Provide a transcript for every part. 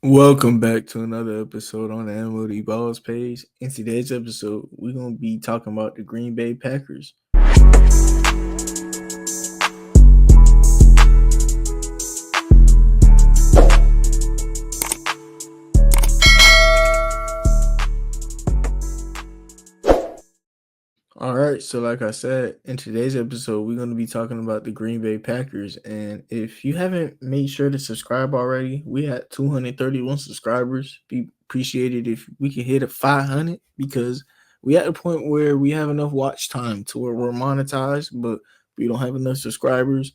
Welcome back to another episode on the MOD Balls page. In today's episode, we're going to be talking about the Green Bay Packers. All right, so like I said, in today's episode, we're going to be talking about the Green Bay Packers. And if you haven't made sure to subscribe already, we had 231 subscribers. Be appreciated if we could hit a 500 because we at a point where we have enough watch time to where we're monetized, but we don't have enough subscribers.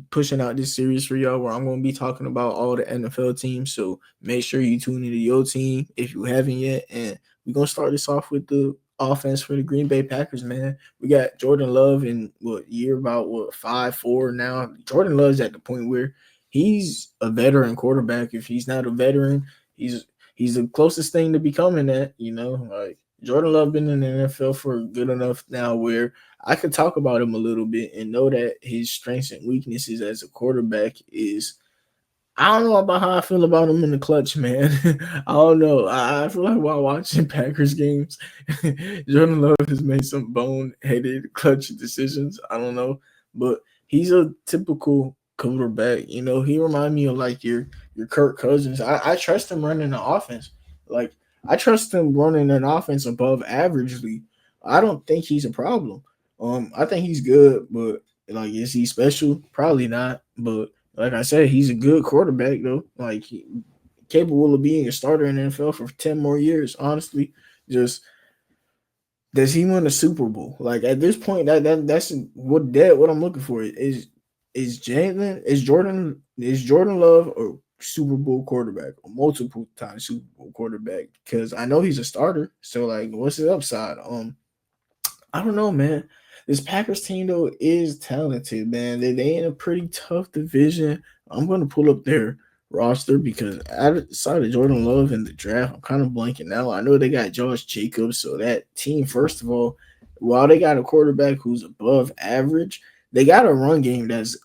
Pushing out this series for y'all where I'm going to be talking about all the NFL teams. So make sure you tune into your team if you haven't yet. And we're going to start this off with the offense for the Green Bay Packers, man. We got Jordan Love in year about 5-4 now. Jordan Love's at the point where he's a veteran quarterback. If he's not a veteran, he's the closest thing to becoming that, like Jordan Love been in the NFL for good enough now where I could talk about him a little bit and know that his strengths and weaknesses as a quarterback is I don't know about how I feel about him in the clutch, man. I don't know. I feel like while watching Packers games, Jordan Love has made some bone-headed clutch decisions. I don't know, but he's a typical quarterback. He remind me of like your Kirk Cousins. I trust him running the offense. Like I trust him running an offense above averagely. I don't think he's a problem. I think he's good, but like, is he special? Probably not. But like I said, he's a good quarterback though. Like capable of being a starter in the NFL for 10 more years. Honestly, just does he win a Super Bowl? Like at this point, that's what I'm looking for is Jordan Love a Super Bowl quarterback, a multiple time Super Bowl quarterback? Because I know he's a starter. So like, what's his upside? I don't know, man. This Packers team though is talented, man. They in a pretty tough division. I'm gonna pull up their roster because outside of Jordan Love in the draft, I'm kind of blanking now. I know they got Josh Jacobs, so that team, first of all, while they got a quarterback who's above average, they got a run game that's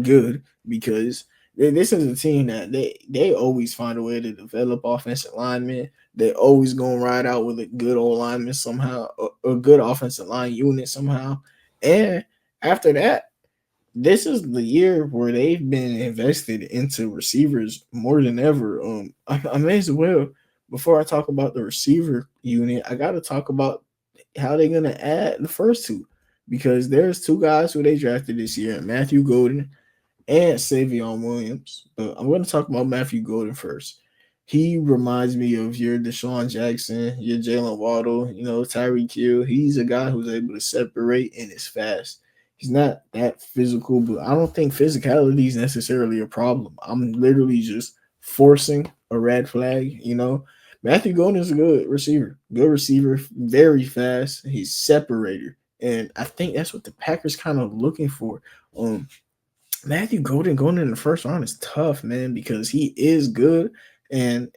good because this is a team that they always find a way to develop offensive linemen. They always gonna ride out with a good old lineman somehow, a good offensive line unit somehow. And after that, this is the year where they've been invested into receivers more than ever. I may as well, before I talk about the receiver unit, I got to talk about how they're gonna add the first two because there's two guys who they drafted this year, Matthew Golden and Savion Williams. But I'm going to talk about Matthew Golden first. He reminds me of your Deshaun Jackson, your Jalen Waddle, Tyreek Hill. He's a guy who's able to separate and is fast. He's not that physical, but I don't think physicality is necessarily a problem. I'm literally just forcing a red flag. Matthew Golden is a good receiver, very fast. He's separator, and I think that's what the Packers kind of looking for. Matthew Golden going in the first round is tough, man, because he is good, and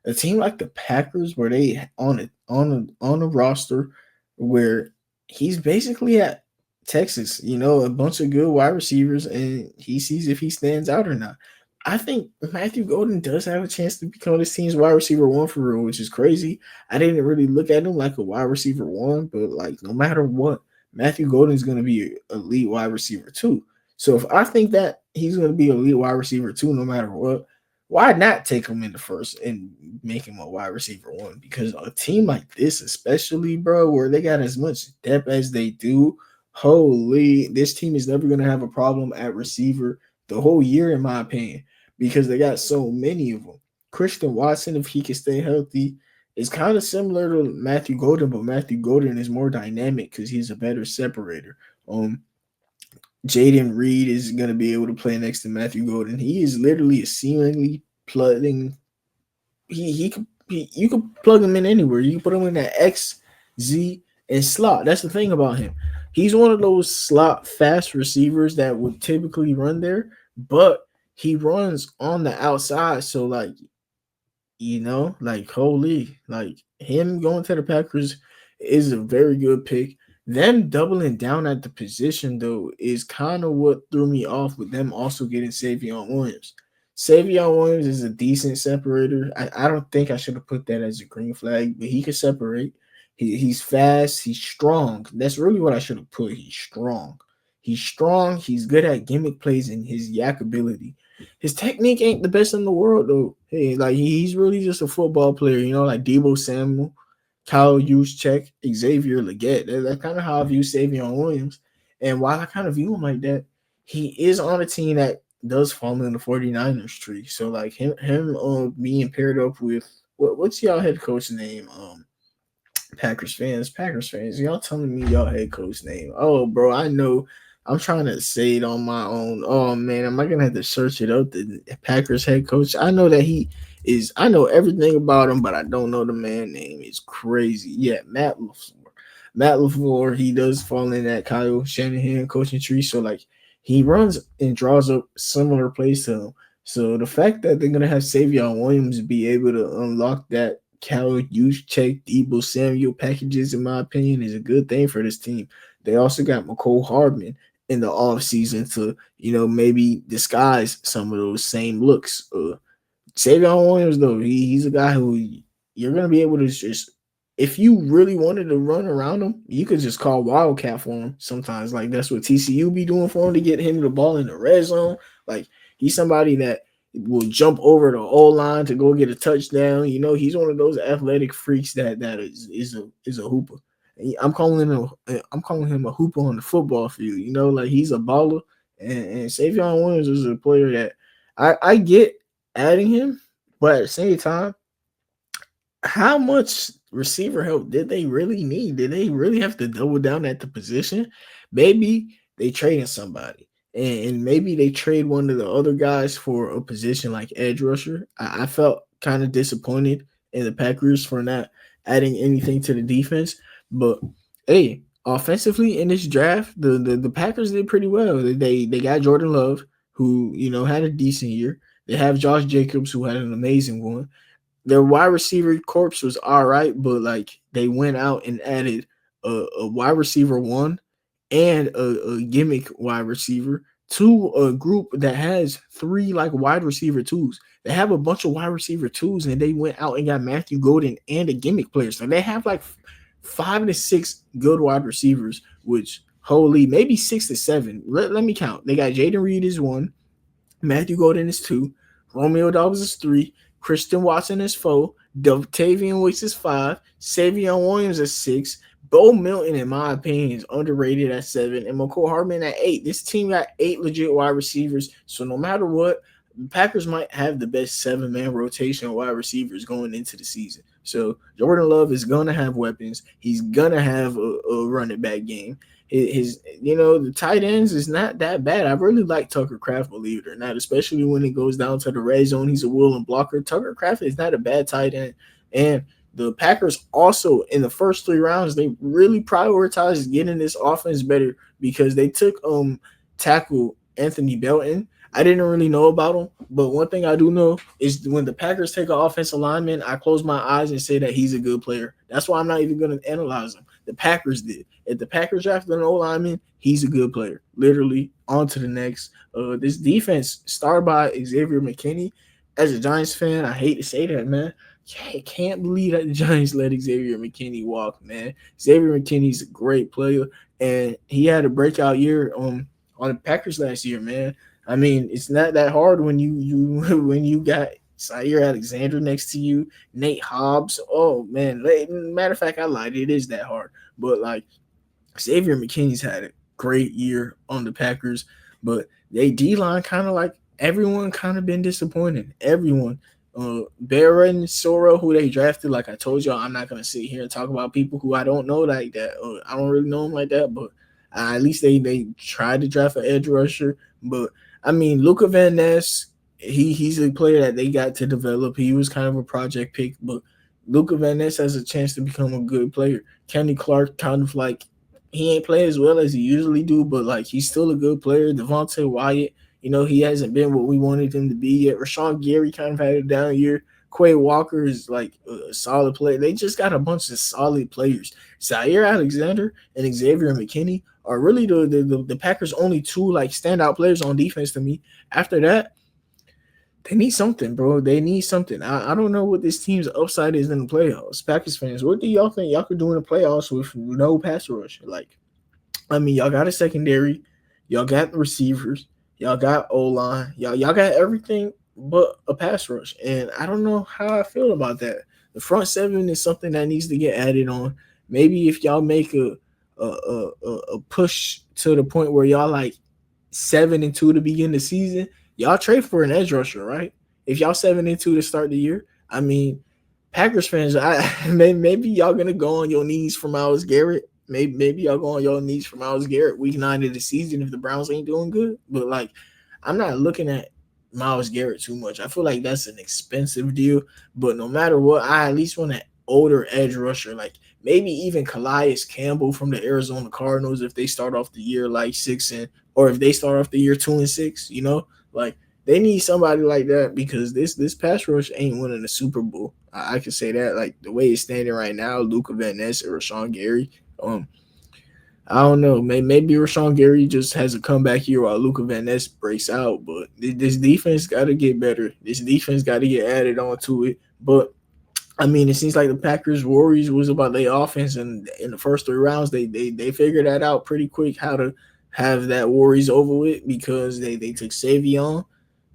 a team like the Packers, where they on a roster where he's basically at Texas, a bunch of good wide receivers, and he sees if he stands out or not. I think Matthew Golden does have a chance to become this team's wide receiver one for real, which is crazy. I didn't really look at him like a wide receiver one, but like no matter what, Matthew Golden is going to be an elite wide receiver too. So if I think that he's going to be a elite wide receiver too, no matter what, why not take him in the first and make him a wide receiver one? Because a team like this, especially, bro, where they got as much depth as they do, holy, this team is never going to have a problem at receiver the whole year, in my opinion, because they got so many of them. Christian Watson, if he can stay healthy, is kind of similar to Matthew Golden, but Matthew Golden is more dynamic because he's a better separator. Jaden Reed is going to be able to play next to Matthew Golden. He is literally a seemingly plugging. You could plug him in anywhere. You can put him in that X, Z, and slot. That's the thing about him. He's one of those slot fast receivers that would typically run there, but he runs on the outside. So like holy, like him going to the Packers is a very good pick. Them doubling down at the position though is kind of what threw me off with them also getting Savion Williams. Savion Williams is a decent separator. I don't think I should have put that as a green flag, but he can separate. He's fast. He's strong. That's really what I should have put. He's strong. He's strong. He's good at gimmick plays and his yak ability. His technique ain't the best in the world though. Hey, like he's really just a football player. Like Debo Samuel, Kyle Juszczyk, Xavier Legette. That's kind of how I view Savion Williams. And while I kind of view him like that, he is on a team that does fall in the 49ers tree. So like him being paired up with what's y'all head coach name? Packers fans, y'all telling me y'all head coach name. Oh bro, I know I'm trying to say it on my own. Oh man, am I gonna have to search it up? The Packers head coach. I know that he is. I know everything about him, but I don't know the man name. It's crazy. Yeah, Matt LaFleur. Matt LaFleur, he does fall in that Kyle Shanahan coaching tree. So like he runs and draws up similar plays to him. So the fact that they're gonna have Savion Williams be able to unlock that Cal check Debo Samuel packages, in my opinion, is a good thing for this team. They also got McCole Hardman in the offseason to, maybe disguise some of those same looks. Savion Williams, though, he's a guy who you're going to be able to just, if you really wanted to run around him, you could just call Wildcat for him sometimes. Like, that's what TCU be doing for him to get him the ball in the red zone. Like, he's somebody that will jump over the O line to go get a touchdown. He's one of those athletic freaks that is a hooper. I'm calling him a hooper on the football field. Like he's a baller, and Savion Williams is a player that I get adding him, but at the same time, how much receiver help did they really need? Did they really have to double down at the position? Maybe they trading somebody, and maybe they trade one of the other guys for a position like edge rusher. I felt kind of disappointed in the Packers for not adding anything to the defense, but hey, offensively in this draft, the Packers did pretty well. They got Jordan Love, who had a decent year. They have Josh Jacobs, who had an amazing one. Their wide receiver corpse was all right, but like they went out and added a wide receiver one and a gimmick wide receiver to a group that has three like wide receiver twos. They have a bunch of wide receiver twos, and they went out and got Matthew Golden and a gimmick player. So they have like 5 to 6 good wide receivers, which holy maybe 6 to 7. Let me count. They got Jaden Reed is one, Matthew Golden is two, Romeo Dobbs is three, Christian Watson is four, Dotavian Wicks is five, Savion Williams is six, Bo Milton, in my opinion, is underrated at seven, and McCole Hardman at eight. This team got 8 legit wide receivers, so no matter what, the Packers might have the best 7-man rotation wide receivers going into the season. So Jordan Love is gonna have weapons. He's gonna have a running back game. The tight ends is not that bad. I really like Tucker Kraft, believe it or not, especially when it goes down to the red zone. He's a willing blocker. Tucker Kraft is not a bad tight end. And the Packers also, in the first 3 rounds, they really prioritized getting this offense better because they took tackle Anthony Belton. I didn't really know about him, but one thing I do know is when the Packers take an offensive lineman, I close my eyes and say that he's a good player. That's why I'm not even going to analyze him. The Packers did. If the Packers drafted an O-lineman, he's a good player. Literally, on to the next. This defense, started by Xavier McKinney. As a Giants fan, I hate to say that, man. I can't believe that the Giants let Xavier McKinney walk, man. Xavier McKinney's a great player, and he had a breakout year on the Packers last year, man. I mean, it's not that hard when you when you got Zaire Alexander next to you, Nate Hobbs. Oh man, matter of fact, I lied. It is that hard, but like Xavier McKinney's had a great year on the Packers, but they D line kind of like everyone kind of been disappointed. Everyone. Baron Soro, who they drafted, like I told y'all, I'm not gonna sit here and talk about people who I don't know like that. I don't really know them like that, but at least they tried to draft an edge rusher. But I mean, Luca Van Ness, he's a player that they got to develop. He was kind of a project pick, but Luca Van Ness has a chance to become a good player. Kenny Clark kind of like he ain't play as well as he usually do, but like he's still a good player. Devontae Wyatt, he hasn't been what we wanted him to be yet. Rashawn Gary kind of had a down year. Quay Walker is like a solid player. They just got a bunch of solid players. Zaire Alexander and Xavier McKinney are really the Packers' only two like standout players on defense to me. After that, They need something, bro. They need something. I don't know what this team's upside is in the playoffs. Packers fans, what do y'all think y'all could do in the playoffs with no pass rush? Like, I mean, y'all got a secondary, y'all got receivers, y'all got O line, y'all got everything but a pass rush, and I don't know how I feel about that. The front seven is something that needs to get added on. Maybe if y'all make a push to the point where y'all like 7-2 to begin the season, y'all trade for an edge rusher, right? If y'all 7-2 to start the year, I mean, Packers fans, maybe y'all gonna go on your knees for Myles Garrett. Maybe y'all go on your knees for Myles Garrett week 9 of the season if the Browns ain't doing good. But like, I'm not looking at Myles Garrett too much. I feel like that's an expensive deal. But no matter what, I at least want an older edge rusher, like maybe even Calais Campbell from the Arizona Cardinals if they start off the year like 6 and or if they start off the year 2-6. Like they need somebody like that because this pass rush ain't winning the Super Bowl. I can say that. Like the way it's standing right now, Luka Van Ness or Rashawn Gary. Um, I don't know. Maybe Rashawn Gary just has a comeback year while Luka Van Ness breaks out. But this defense got to get better. This defense got to get added onto it. But I mean, it seems like the Packers worries was about their offense, and in the first 3 rounds, they figured that out pretty quick how to have that worries over with because they took Savion,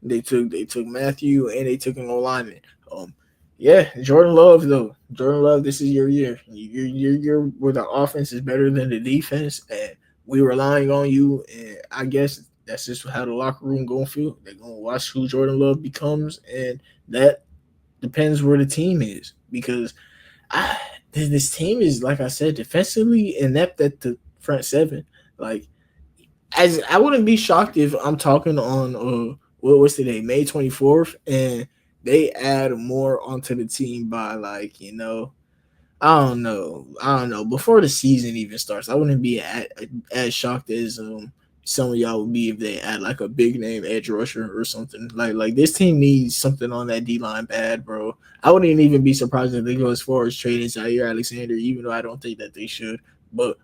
they took Matthew, and they took an O lineman. Um, yeah, Jordan Love though, Jordan Love, this is your year. You're where the offense is better than the defense, and we relying on you. And I guess that's just how the locker room gonna feel. They're gonna watch who Jordan Love becomes, and that depends where the team is because I this team is like I said defensively inept at the front seven. Like as I wouldn't be shocked if I'm talking on what was today May 24th and they add more onto the team by like I don't know. Before the season even starts, I wouldn't be as shocked as some of y'all would be if they add like a big name edge rusher or something. Like this team needs something on that D line bad, bro. I wouldn't even be surprised if they go as far as trading Zaire Alexander, even though I don't think that they should. But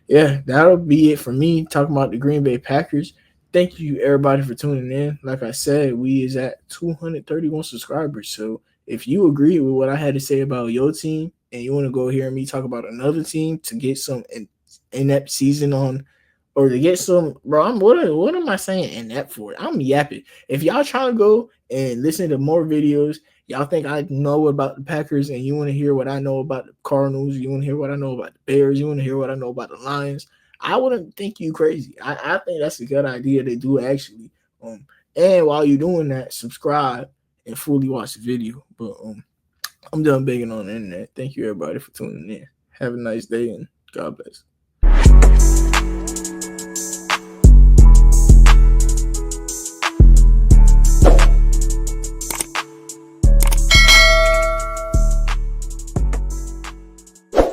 yeah, that'll be it for me talking about the Green Bay Packers. Thank you everybody for tuning in. Like I said, we is at 231 subscribers. So if you agree with what I had to say about your team and you want to go hear me talk about another team to get some inept season on or to get some bro, what am I saying inept for? I'm yapping. If y'all trying to go and listen to more videos, y'all think I know about the Packers and you want to hear what I know about the Cardinals, you want to hear what I know about the Bears, you want to hear what I know about the Lions, I wouldn't think you crazy. I think that's a good idea to do actually. And while you're doing that, subscribe and fully watch the video. But I'm done begging on the internet. Thank you everybody for tuning in. Have a nice day and God bless.